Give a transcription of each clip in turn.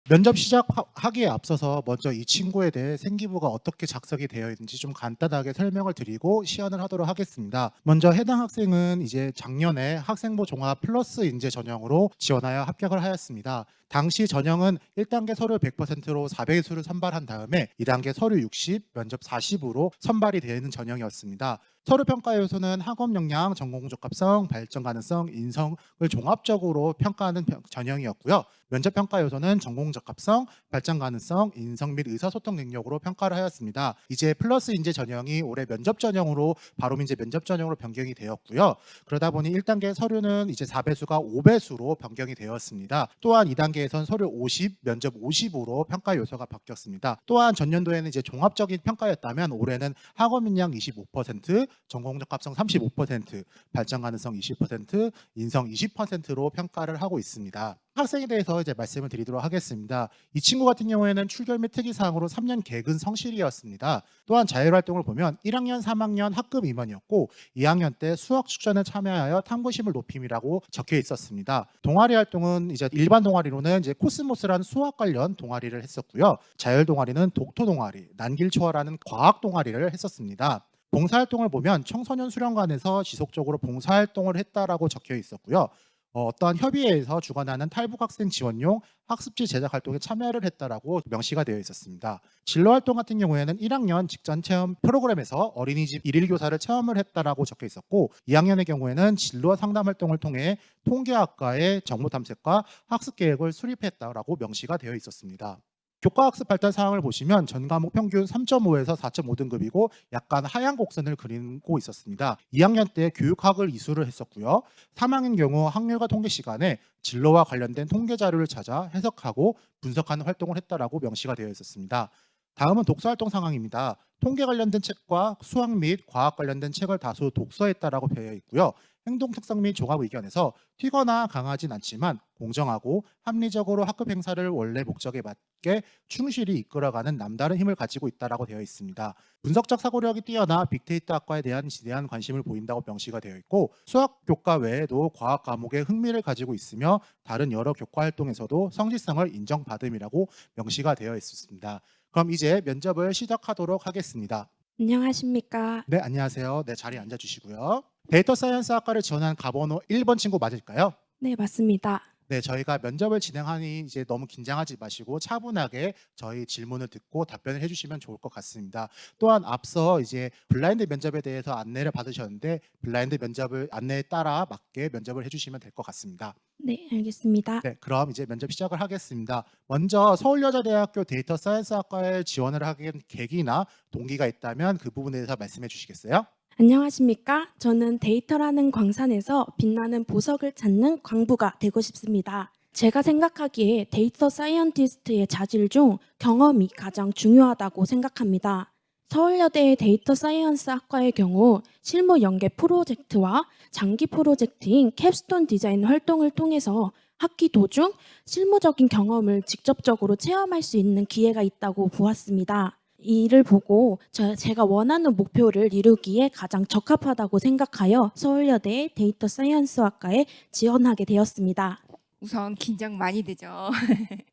면접 시작하기에 앞서서 먼저 이 친구에 대해 생기부가 어떻게 작성이 되어 있는지 좀 간단하게 설명을 드리고 시연을 하도록 하겠습니다. 먼저 해당 학생은 이제 작년에 학생부 종합 플러스 인재 전형으로 지원하여 합격을 하였습니다. 당시 전형은 1단계 서류 100%로 400수를 선발한 다음에 2단계 서류 60, 면접 40으로 선발이 되어 있는 전형이었습니다. 서류 평가 요소는 학업 역량, 전공 적합성, 발전 가능성, 인성을 종합적으로 평가하는 전형이었고요. 면접 평가 요소는 전공 적합성, 발전 가능성, 인성 및 의사소통 능력으로 평가를 하였습니다. 이제 플러스 인재 전형이 올해 면접 전형으로 바로 이제 면접 전형으로 변경이 되었고요. 그러다 보니 1단계 서류는 이제 4배수가 5배수로 변경이 되었습니다. 또한 2단계에선 서류 50, 면접 50으로 평가 요소가 바뀌었습니다. 또한 전년도에는 이제 종합적인 평가였다면 올해는 학업 역량 25%, 전공 적합성 35%, 발전 가능성 20%, 인성 20%로 평가를 하고 있습니다. 학생에 대해서 이제 말씀을 드리도록 하겠습니다. 이 친구 같은 경우에는 출결 및 특이 사항으로 3년 개근 성실이었습니다. 또한 자율 활동을 보면 1학년, 3학년 학급 임원이었고 2학년 때 수학 축전에 참여하여 탐구심을 높임이라고 적혀 있었습니다. 동아리 활동은 이제 일반 동아리로는 이제 코스모스라는 수학 관련 동아리를 했었고요. 자율 동아리는 독토 동아리, 난길초화라는 과학 동아리를 했었습니다. 봉사활동을 보면 청소년 수련관에서 지속적으로 봉사활동을 했다라고 적혀 있었고요. 어떠한 협의회에서 주관하는 탈북학생 지원용 학습지 제작 활동에 참여를 했다라고 명시가 되어 있었습니다. 진로활동 같은 경우에는 1학년 직전 체험 프로그램에서 어린이집 일일 교사를 체험을 했다라고 적혀 있었고 2학년의 경우에는 진로 상담 활동을 통해 통계학과의 정보 탐색과 학습 계획을 수립했다라고 명시가 되어 있었습니다. 교과학습 발달 사항을 보시면 전 과목 평균 3.5에서 4.5등급이고 약간 하향 곡선을 그리고 있었습니다. 2학년 때 교육학을 이수를 했었고요. 3학년 경우 학렬과 통계 시간에 진로와 관련된 통계 자료를 찾아 해석하고 분석하는 활동을 했다라고 명시가 되어 있었습니다. 다음은 독서활동 상황입니다. 통계 관련된 책과 수학 및 과학 관련된 책을 다수 독서했다라고 되어 있고요. 행동 특성 및 종합 의견에서 튀거나 강하진 않지만 공정하고 합리적으로 학급 행사를 원래 목적에 맞게 충실히 이끌어가는 남다른 힘을 가지고 있다라고 되어 있습니다. 분석적 사고력이 뛰어나 빅데이터 학과에 대한 지대한 관심을 보인다고 명시가 되어 있고 수학 교과 외에도 과학 과목에 흥미를 가지고 있으며 다른 여러 교과 활동에서도 성실성을 인정받음이라고 명시가 되어 있습니다. 그럼 이제 면접을 시작하도록 하겠습니다. 안녕하십니까. 네, 안녕하세요. 네, 자리에 앉아주시고요. 데이터 사이언스 학과를 지원한 가번호 1번 친구 맞을까요? 네, 맞습니다. 네, 저희가 면접을 진행하니 이제 너무 긴장하지 마시고 차분하게 저희 질문을 듣고 답변을 해주시면 좋을 것 같습니다. 또한 앞서 이제 블라인드 면접에 대해서 안내를 받으셨는데 블라인드 면접을 안내에 따라 맞게 면접을 해주시면 될 것 같습니다. 네, 알겠습니다. 네, 그럼 이제 면접 시작을 하겠습니다. 먼저 서울여자대학교 데이터 사이언스 학과에 지원을 하게 된 계기나 동기가 있다면 그 부분에 대해서 말씀해 주시겠어요? 안녕하십니까. 저는 데이터라는 광산에서 빛나는 보석을 찾는 광부가 되고 싶습니다. 제가 생각하기에 데이터 사이언티스트의 자질 중 경험이 가장 중요하다고 생각합니다. 서울여대의 데이터 사이언스 학과의 경우 실무 연계 프로젝트와 장기 프로젝트인 캡스톤 디자인 활동을 통해서 학기 도중 실무적인 경험을 직접적으로 체험할 수 있는 기회가 있다고 보았습니다. 이 일을 보고 제가 원하는 목표를 이루기에 가장 적합하다고 생각하여 서울여대의 데이터 사이언스 학과에 지원하게 되었습니다. 우선 긴장 많이 되죠.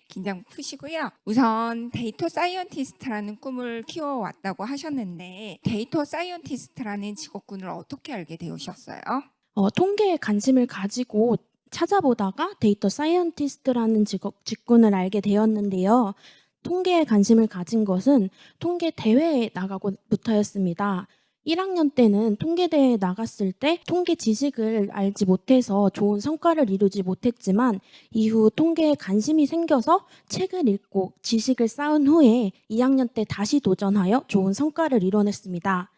긴장 푸시고요. 우선 데이터 사이언티스트라는 꿈을 키워왔다고 하셨는데 데이터 사이언티스트라는 직업군을 어떻게 알게 되셨어요? 통계에 관심을 가지고 찾아보다가 데이터 사이언티스트라는 직군을 알게 되었는데요. 통계에 관심을 가진 것은 통계 대회에 나가고부터였습니다. 1학년 때는 통계대회에 나갔을 때 통계 지식을 알지 못해서 좋은 성과를 이루지 못했지만 이후 통계에 관심이 생겨서 책을 읽고 지식을 쌓은 후에 2학년 때 다시 도전하여 좋은 성과를 이뤄냈습니다.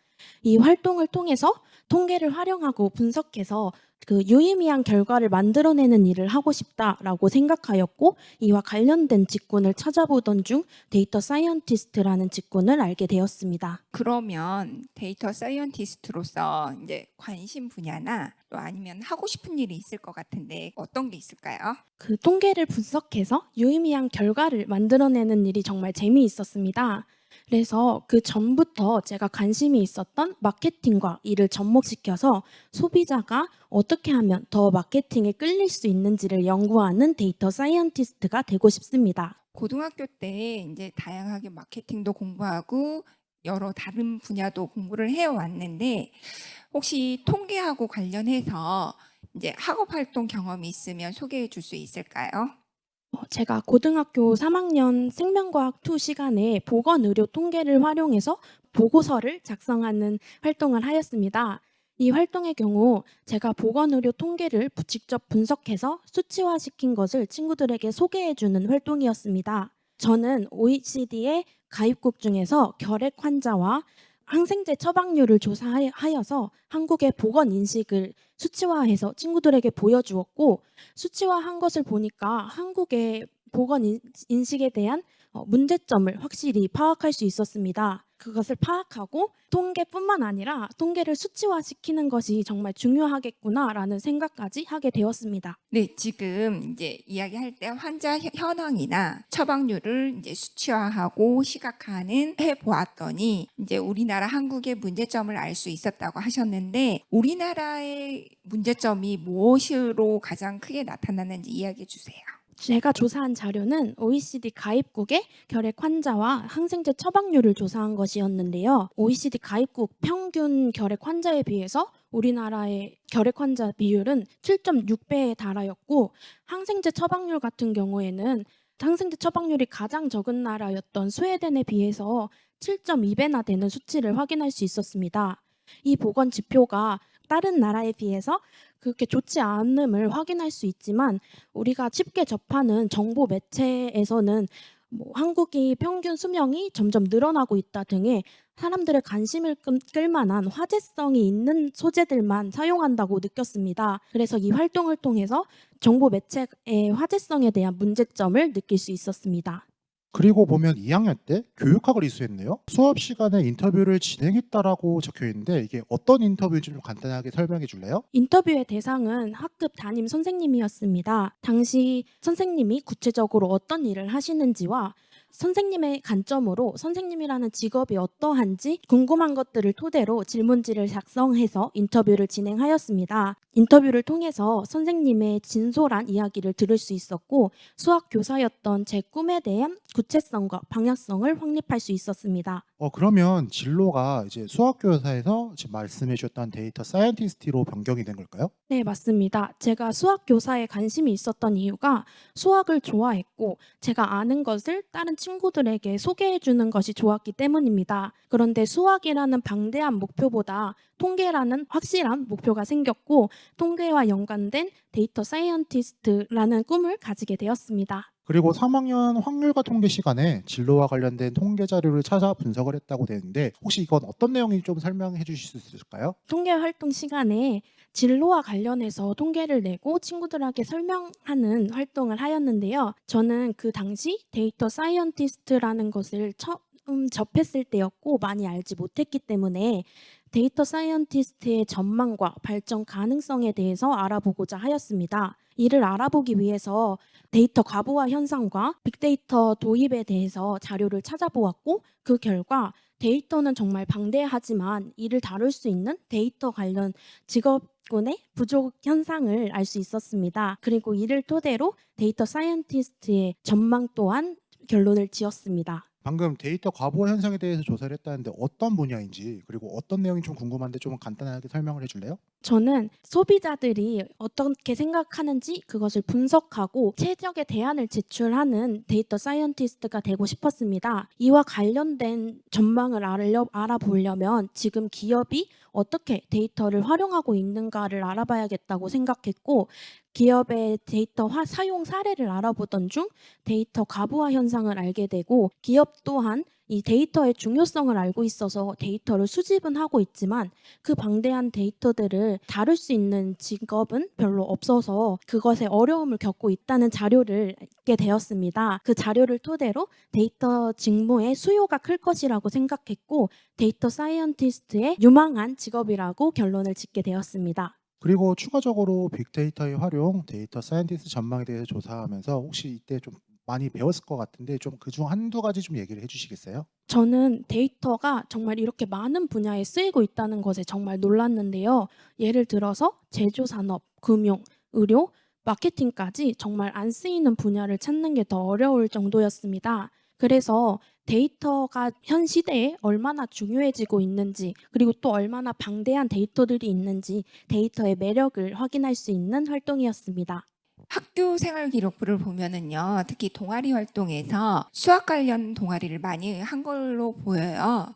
이 활동을 통해서 통계를 활용하고 분석해서 그 유의미한 결과를 만들어내는 일을 하고 싶다라고 생각하였고 이와 관련된 직군을 찾아보던 중 데이터 사이언티스트라는 직군을 알게 되었습니다. 그러면 데이터 사이언티스트로서 이제 관심 분야나 또 아니면 하고 싶은 일이 있을 것 같은데 어떤 게 있을까요? 그 통계를 분석해서 유의미한 결과를 만들어내는 일이 정말 재미있었습니다. 그래서 그 전부터 제가 관심이 있었던 마케팅과 이를 접목시켜서 소비자가 어떻게 하면 더 마케팅에 끌릴 수 있는지를 연구하는 데이터 사이언티스트가 되고 싶습니다. 고등학교 때 이제 다양하게 마케팅도 공부하고 여러 다른 분야도 공부를 해왔는데 혹시 통계하고 관련해서 이제 학업 활동 경험이 있으면 소개해 줄 수 있을까요? 제가 고등학교 3학년 생명과학 2 시간에 보건의료 통계를 활용해서 보고서를 작성하는 활동을 하였습니다. 이 활동의 경우 제가 보건의료 통계를 직접 분석해서 수치화시킨 것을 친구들에게 소개해주는 활동이었습니다. 저는 OECD의 가입국 중에서 결핵 환자와 항생제 처방률을 조사하여서 한국의 보건 인식을 수치화해서 친구들에게 보여주었고, 수치화한 것을 보니까 한국의 보건 인식에 대한 문제점을 확실히 파악할 수 있었습니다. 그것을 파악하고 통계뿐만 아니라 통계를 수치화시키는 것이 정말 중요하겠구나라는 생각까지 하게 되었습니다. 네, 지금 이제 이야기할 때 환자 현황이나 처방률을 이제 수치화하고 시각화는 해 보았더니 이제 우리나라 한국의 문제점을 알 수 있었다고 하셨는데 우리나라의 문제점이 무엇으로 가장 크게 나타나는지 이야기해 주세요. 제가 조사한 자료는 OECD 가입국의 결핵 환자와 항생제 처방률을 조사한 것이었는데요. OECD 가입국 평균 결핵 환자에 비해서 우리나라의 결핵 환자 비율은 7.6배에 달하였고, 항생제 처방률 같은 경우에는 항생제 처방률이 가장 적은 나라였던 스웨덴에 비해서 7.2배나 되는 수치를 확인할 수 있었습니다. 이 보건 지표가 다른 나라에 비해서 그렇게 좋지 않음을 확인할 수 있지만, 우리가 쉽게 접하는 정보 매체에서는 한국이 평균 수명이 점점 늘어나고 있다 등의 사람들의 관심을 끌 만한 화제성이 있는 소재들만 사용한다고 느꼈습니다. 그래서 이 활동을 통해서 정보 매체의 화제성에 대한 문제점을 느낄 수 있었습니다. 그리고 보면 2학년 때 교육학을 이수했네요. 수업 시간에 인터뷰를 진행했다라고 적혀 있는데 이게 어떤 인터뷰인지 좀 간단하게 설명해 줄래요? 인터뷰의 대상은 학급 담임 선생님이었습니다. 당시 선생님이 구체적으로 어떤 일을 하시는지와 선생님의 관점으로 선생님이라는 직업이 어떠한지 궁금한 것들을 토대로 질문지를 작성해서 인터뷰를 진행하였습니다. 인터뷰를 통해서 선생님의 진솔한 이야기를 들을 수 있었고, 수학 교사였던 제 꿈에 대한 구체성과 방향성을 확립할 수 있었습니다. 그러면 진로가 이제 수학 교사에서 지금 말씀해 주셨던 데이터 사이언티스트로 변경이 된 걸까요? 네, 맞습니다. 제가 수학 교사에 관심이 있었던 이유가 수학을 좋아했고, 제가 아는 것을 다른 친구들에게 소개해 주는 것이 좋았기 때문입니다. 그런데 수학이라는 방대한 목표보다 통계라는 확실한 목표가 생겼고, 통계와 연관된 데이터 사이언티스트라는 꿈을 가지게 되었습니다. 그리고 3학년 확률과 통계 시간에 진로와 관련된 통계 자료를 찾아 분석을 했다고 되는데 혹시 이건 어떤 내용인지 좀 설명해 주실 수 있을까요? 통계 활동 시간에 진로와 관련해서 통계를 내고 친구들에게 설명하는 활동을 하였는데요. 저는 그 당시 데이터 사이언티스트라는 것을 처음 접했을 때였고 많이 알지 못했기 때문에 데이터 사이언티스트의 전망과 발전 가능성에 대해서 알아보고자 하였습니다. 이를 알아보기 위해서 데이터 과부하 현상과 빅데이터 도입에 대해서 자료를 찾아보았고, 그 결과 데이터는 정말 방대하지만 이를 다룰 수 있는 데이터 관련 직업군의 부족 현상을 알 수 있었습니다. 그리고 이를 토대로 데이터 사이언티스트의 전망 또한 결론을 지었습니다. 방금 데이터 과부하 현상에 대해서 조사를 했다는데 어떤 분야인지 그리고 어떤 내용이 좀 궁금한데 좀 간단하게 설명을 해 줄래요? 저는 소비자들이 어떻게 생각하는지 그것을 분석하고 최적의 대안을 제출하는 데이터 사이언티스트가 되고 싶었습니다. 이와 관련된 전망을 알아보려면 지금 기업이 어떻게 데이터를 활용하고 있는가를 알아봐야겠다고 생각했고, 기업의 데이터 사용 사례를 알아보던 중 데이터 과부하 현상을 알게 되고, 기업 또한 이 데이터의 중요성을 알고 있어서 데이터를 수집은 하고 있지만 그 방대한 데이터들을 다룰 수 있는 직업은 별로 없어서 그것에 어려움을 겪고 있다는 자료를 읽게 되었습니다. 그 자료를 토대로 데이터 직무의 수요가 클 것이라고 생각했고, 데이터 사이언티스트의 유망한 직업이라고 결론을 짓게 되었습니다. 그리고 추가적으로 빅데이터의 활용, 데이터 사이언티스트 전망에 대해서 조사하면서 혹시 이때 좀 많이 배웠을 것 같은데 좀 그중 한두 가지 좀 얘기를 해 주시겠어요? 저는 데이터가 정말 이렇게 많은 분야에 쓰이고 있다는 것에 정말 놀랐는데요. 예를 들어서 제조 산업, 금융, 의료, 마케팅까지 정말 안 쓰이는 분야를 찾는 게 더 어려울 정도였습니다. 그래서 데이터가 현 시대에 얼마나 중요해지고 있는지, 그리고 또 얼마나 방대한 데이터들이 있는지 데이터의 매력을 확인할 수 있는 활동이었습니다. 학교 생활 기록부를 보면은요, 특히 동아리 활동에서 수학 관련 동아리를 많이 한 걸로 보여요.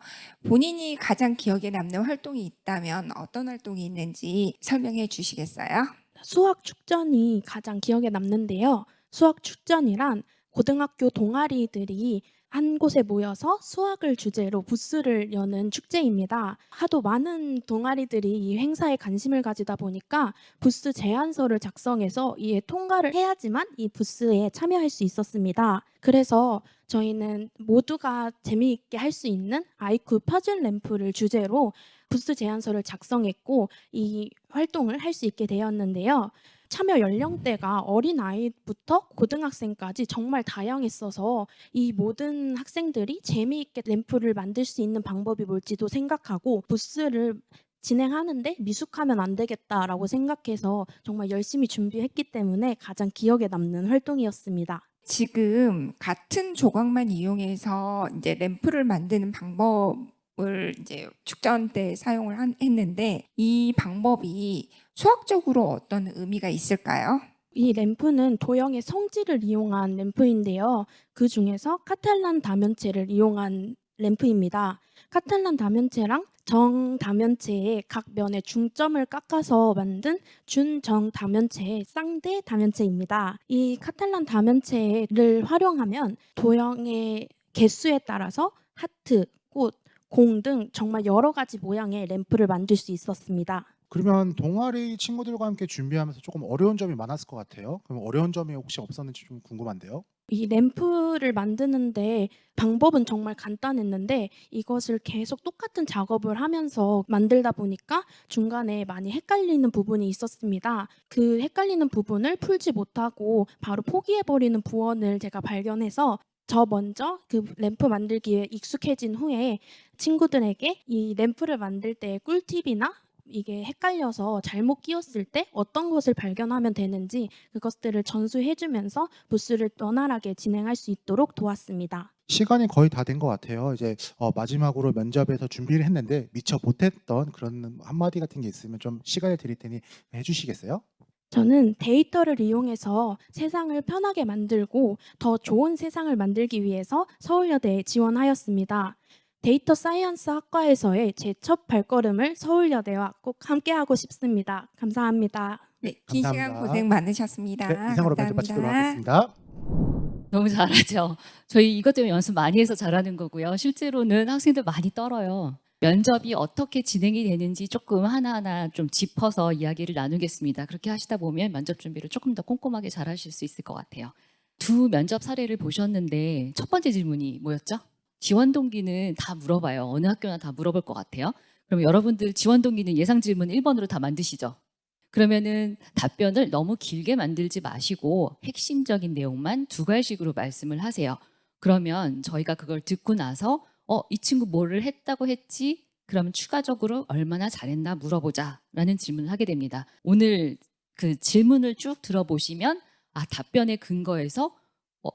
본인이 가장 기억에 남는 활동이 있다면 어떤 활동이 있는지 설명해 주시겠어요? 수학 축전이 가장 기억에 남는데요. 수학 축전이란 고등학교 동아리들이 한 곳에 모여서 수학을 주제로 부스를 여는 축제입니다. 하도 많은 동아리들이 이 행사에 관심을 가지다 보니까 부스 제안서를 작성해서 이에 통과를 해야지만 이 부스에 참여할 수 있었습니다. 그래서 저희는 모두가 재미있게 할 수 있는 아이쿠 퍼즐 램프를 주제로 부스 제안서를 작성했고 이 활동을 할 수 있게 되었는데요. 참여 연령대가 어린아이부터 고등학생까지 정말 다양했어서 이 모든 학생들이 재미있게 램프를 만들 수 있는 방법이 뭘지도 생각하고 부스를 진행하는데 미숙하면 안 되겠다라고 생각해서 정말 열심히 준비했기 때문에 가장 기억에 남는 활동이었습니다. 지금 같은 조각만 이용해서 이제 램프를 만드는 방법을 이제 축전 때 사용을 했는데 이 방법이 수학적으로 어떤 의미가 있을까요? 이 램프는 도형의 성질을 이용한 램프인데요. 그 중에서 카탈란 다면체를 이용한 램프입니다. 카탈란 다면체랑 정 다면체의 각 면의 중점을 깎아서 만든 준정 다면체의 쌍대 다면체입니다. 이 카탈란 다면체를 활용하면 도형의 개수에 따라서 하트, 꽃, 공 등 정말 여러 가지 모양의 램프를 만들 수 있었습니다. 그러면 동아리 친구들과 함께 준비하면서 조금 어려운 점이 많았을 것 같아요. 그럼 어려운 점이 혹시 없었는지 좀 궁금한데요. 이 램프를 만드는데 방법은 정말 간단했는데 이것을 계속 똑같은 작업을 하면서 만들다 보니까 중간에 많이 헷갈리는 부분이 있었습니다. 그 헷갈리는 부분을 풀지 못하고 바로 포기해버리는 부원을 제가 발견해서 저 먼저 그 램프 만들기에 익숙해진 후에 친구들에게 이 램프를 만들 때의 꿀팁이나 이게 헷갈려서 잘못 끼웠을 때 어떤 것을 발견하면 되는지 그것들을 전수해 주면서 부스를 원활하게 진행할 수 있도록 도왔습니다. 시간이 거의 다 된 것 같아요. 이제 마지막으로 면접에서 준비를 했는데 미처 못했던 그런 한마디 같은 게 있으면 좀 시간을 드릴 테니 해주시겠어요? 저는 데이터를 이용해서 세상을 편하게 만들고 더 좋은 세상을 만들기 위해서 서울여대에 지원하였습니다. 데이터 사이언스 학과에서의 제 첫 발걸음을 서울여대와 꼭 함께하고 싶습니다. 감사합니다. 네, 긴 시간 감사합니다. 고생 많으셨습니다. 네, 이상으로 면접 마치도록 감사합니다. 하겠습니다. 너무 잘하죠. 저희 이것 때문에 연습 많이 해서 잘하는 거고요. 실제로는 학생들 많이 떨어요. 면접이 어떻게 진행이 되는지 조금 하나하나 좀 짚어서 이야기를 나누겠습니다. 그렇게 하시다 보면 면접 준비를 조금 더 꼼꼼하게 잘 하실 수 있을 것 같아요. 두 면접 사례를 보셨는데 첫 번째 질문이 뭐였죠? 지원 동기는 다 물어봐요. 어느 학교나 다 물어볼 것 같아요. 그럼 여러분들 지원 동기는 예상 질문 1번으로 다 만드시죠? 그러면은 답변을 너무 길게 만들지 마시고 핵심적인 내용만 두 갈식으로 말씀을 하세요. 그러면 저희가 그걸 듣고 나서 이 친구 뭐를 했다고 했지? 그러면 추가적으로 얼마나 잘했나 물어보자라는 질문을 하게 됩니다. 오늘 그 질문을 쭉 들어보시면 답변의 근거에서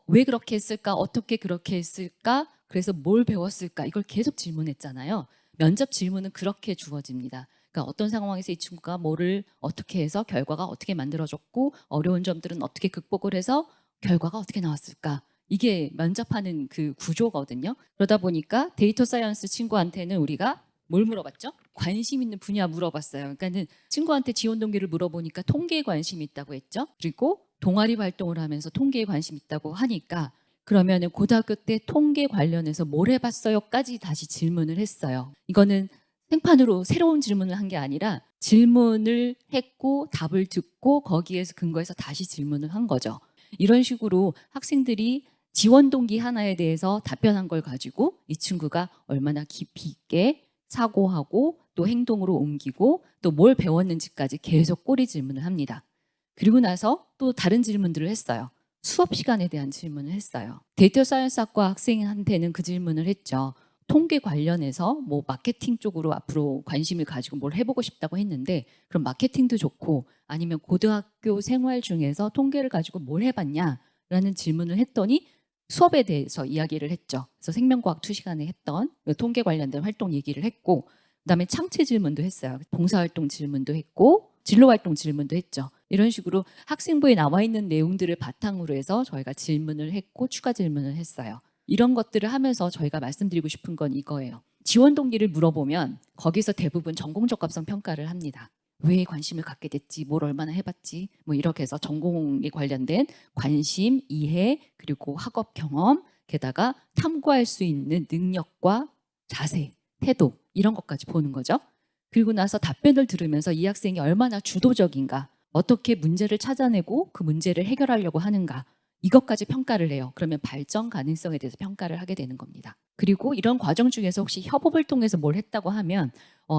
왜 그렇게 했을까? 어떻게 그렇게 했을까? 그래서 뭘 배웠을까? 이걸 계속 질문했잖아요. 면접 질문은 그렇게 주어집니다. 그러니까 어떤 상황에서 이 친구가 뭐를 어떻게 해서 결과가 어떻게 만들어졌고 어려운 점들은 어떻게 극복을 해서 결과가 어떻게 나왔을까? 이게 면접하는 그 구조거든요. 그러다 보니까 데이터 사이언스 친구한테는 우리가 뭘 물어봤죠? 관심 있는 분야 물어봤어요. 그러니까는 친구한테 지원 동기를 물어보니까 통계에 관심이 있다고 했죠. 그리고 동아리 활동을 하면서 통계에 관심 있다고 하니까 그러면은 고등학교 때 통계 관련해서 뭘 해봤어요?까지 다시 질문을 했어요. 이거는 생판으로 새로운 질문을 한 게 아니라 질문을 했고 답을 듣고 거기에서 근거해서 다시 질문을 한 거죠. 이런 식으로 학생들이 지원 동기 하나에 대해서 답변한 걸 가지고 이 친구가 얼마나 깊이 있게 사고하고 또 행동으로 옮기고 또 뭘 배웠는지까지 계속 꼬리 질문을 합니다. 그리고 나서 또 다른 질문들을 했어요. 수업 시간에 대한 질문을 했어요. 데이터 사이언스 학과 학생한테는 그 질문을 했죠. 통계 관련해서 뭐 마케팅 쪽으로 앞으로 관심을 가지고 뭘 해보고 싶다고 했는데 그럼 마케팅도 좋고 아니면 고등학교 생활 중에서 통계를 가지고 뭘 해봤냐라는 질문을 했더니 수업에 대해서 이야기를 했죠. 그래서 생명과학 2시간에 했던 통계 관련된 활동 얘기를 했고 그다음에 창체 질문도 했어요. 봉사활동 질문도 했고 진로활동 질문도 했죠. 이런 식으로 학생부에 나와 있는 내용들을 바탕으로 해서 저희가 질문을 했고 추가 질문을 했어요. 이런 것들을 하면서 저희가 말씀드리고 싶은 건 이거예요. 지원 동기를 물어보면 거기서 대부분 전공 적합성 평가를 합니다. 왜 관심을 갖게 됐지, 뭘 얼마나 해봤지, 뭐 이렇게 해서 전공에 관련된 관심, 이해, 그리고 학업 경험, 게다가 탐구할 수 있는 능력과 자세, 태도 이런 것까지 보는 거죠. 그리고 나서 답변을 들으면서 이 학생이 얼마나 주도적인가, 어떻게 문제를 찾아내고 그 문제를 해결하려고 하는가 이것까지 평가를 해요. 그러면 발전 가능성에 대해서 평가를 하게 되는 겁니다. 그리고 이런 과정 중에서 혹시 협업을 통해서 뭘 했다고 하면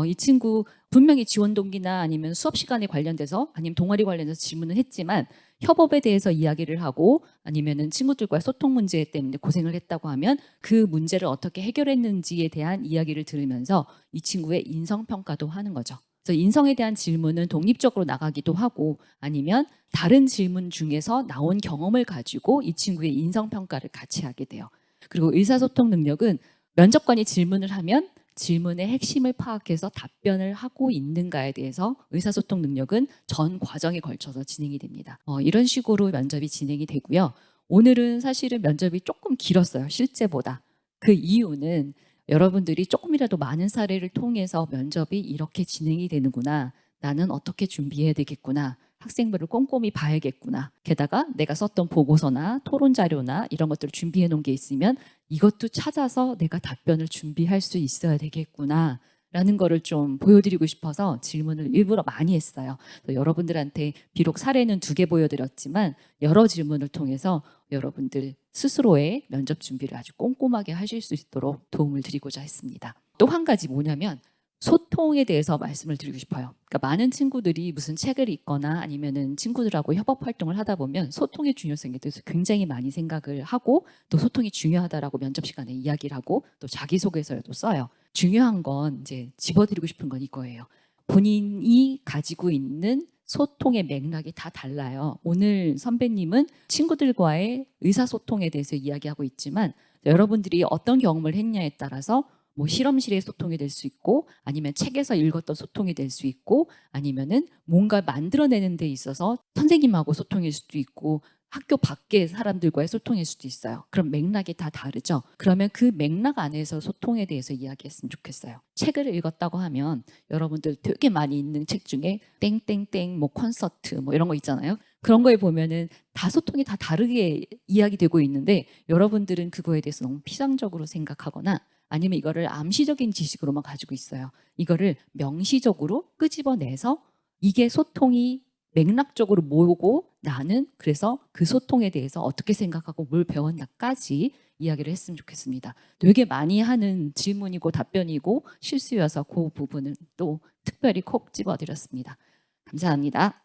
이 친구 분명히 지원 동기나 아니면 수업 시간에 관련돼서 아니면 동아리 관련해서 질문을 했지만 협업에 대해서 이야기를 하고 아니면은 친구들과의 소통 문제 때문에 고생을 했다고 하면 그 문제를 어떻게 해결했는지에 대한 이야기를 들으면서 이 친구의 인성평가도 하는 거죠. 그래서 인성에 대한 질문은 독립적으로 나가기도 하고 아니면 다른 질문 중에서 나온 경험을 가지고 이 친구의 인성평가를 같이 하게 돼요. 그리고 의사소통 능력은 면접관이 질문을 하면 질문의 핵심을 파악해서 답변을 하고 있는가에 대해서 의사소통 능력은 전 과정에 걸쳐서 진행이 됩니다. 이런 식으로 면접이 진행이 되고요. 오늘은 사실은 면접이 조금 길었어요. 실제보다. 그 이유는 여러분들이 조금이라도 많은 사례를 통해서 면접이 이렇게 진행이 되는구나. 나는 어떻게 준비해야 되겠구나. 학생부를 꼼꼼히 봐야겠구나. 게다가 내가 썼던 보고서나 토론 자료나 이런 것들을 준비해 놓은 게 있으면 이것도 찾아서 내가 답변을 준비할 수 있어야 되겠구나. 라는 거를 좀 보여드리고 싶어서 질문을 일부러 많이 했어요. 여러분들한테 비록 사례는 2개 보여드렸지만 여러 질문을 통해서 여러분들 스스로의 면접 준비를 아주 꼼꼼하게 하실 수 있도록 도움을 드리고자 했습니다. 또 한 가지 뭐냐면 소통에 대해서 말씀을 드리고 싶어요. 그러니까 많은 친구들이 무슨 책을 읽거나 아니면은 친구들하고 협업 활동을 하다 보면 소통의 중요성에 대해서 굉장히 많이 생각을 하고 또 소통이 중요하다라고 면접 시간에 이야기를 하고 또 자기소개서에도 써요. 중요한 건 이제 집어드리고 싶은 건 이거예요. 본인이 가지고 있는 소통의 맥락이 다 달라요. 오늘 선배님은 친구들과의 의사소통에 대해서 이야기하고 있지만 여러분들이 어떤 경험을 했냐에 따라서 뭐 실험실의 소통이 될 수 있고 아니면 책에서 읽었던 소통이 될 수 있고 아니면은 뭔가 만들어내는 데 있어서 선생님하고 소통일 수도 있고 학교 밖의 사람들과의 소통일 수도 있어요. 그럼 맥락이 다 다르죠. 그러면 그 맥락 안에서 소통에 대해서 이야기했으면 좋겠어요. 책을 읽었다고 하면 여러분들 되게 많이 읽는 책 중에 땡땡땡 뭐 콘서트 뭐 이런 거 있잖아요. 그런 거에 보면은 다 소통이 다 다르게 이야기되고 있는데 여러분들은 그거에 대해서 너무 피상적으로 생각하거나 아니면 이거를 암시적인 지식으로만 가지고 있어요. 이거를 명시적으로 끄집어내서 이게 소통이 맥락적으로 뭐고 나는 그래서 그 소통에 대해서 어떻게 생각하고 뭘 배웠나까지 이야기를 했으면 좋겠습니다. 되게 많이 하는 질문이고 답변이고 실수여서 그 부분은 또 특별히 콕 집어드렸습니다. 감사합니다.